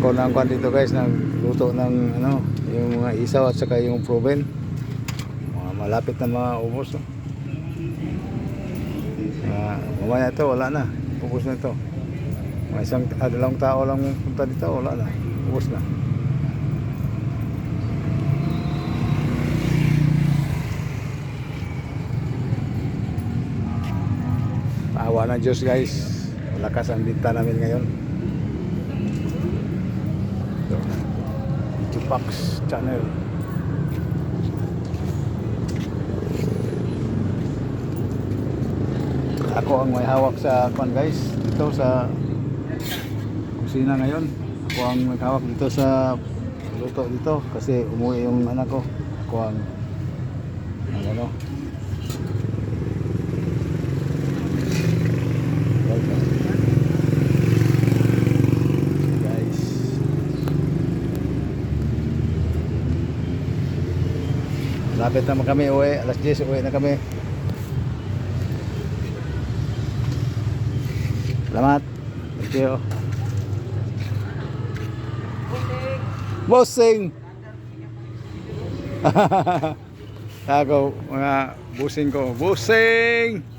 ako ng kwan dito guys, nagluto ng ano, yung mga isaw at saka yung proven. Malapit na maubos, no? Mamaya ito wala na, ubos na ito. Mga isang dalawang tao lang punta dito, wala na, ubos na. Paawa ng Diyos guys, malakas ang binta namin ngayon. Tupax channel. Ako ang may hawak sa kwan guys, dito sa kusina ngayon. Ako ang may hawak dito sa luto dito kasi umuwi yung anak ko. Ako ang ano. Guys, lapit naman kami uwi, alas 10 uwi na kami. Salamat. Thank you. Bossing. Ako, mga busing ko. Busing.